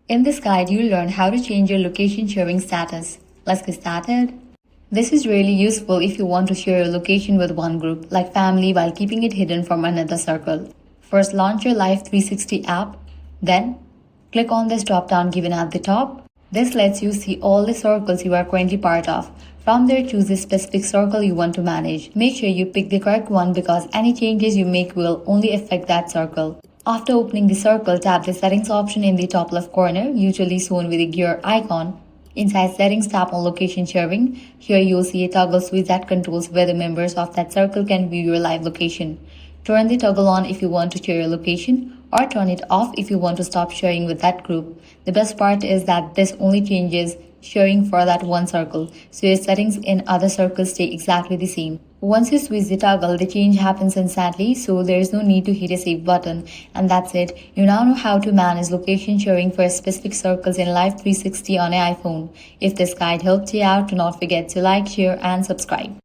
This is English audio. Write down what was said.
In this guide, you'll learn how to change your location sharing status. Let's get started. This is really useful if you want to share your location with one group, like family, while keeping it hidden from another circle. First, launch your Life360 app. Then, click on this drop-down given at the top. This lets you see all the circles you are currently part of. From there, choose the specific circle you want to manage. Make sure you pick the correct one because any changes you make will only affect that circle. After opening the circle, tap the settings option in the top left corner, usually shown with a gear icon. Inside settings, tap on location sharing. Here you'll see a toggle switch that controls whether members of that circle can view your live location. Turn the toggle on if you want to share your location, or turn it off if you want to stop sharing with that group. The best part is that this only changes sharing for that one circle, so your settings in other circles stay exactly the same. Once you switch the toggle, the change happens instantly, so there is no need to hit a save button. And that's it. You now know how to manage location sharing for specific circles in Life360 on an iPhone. If this guide helped you out, do not forget to like, share, and subscribe.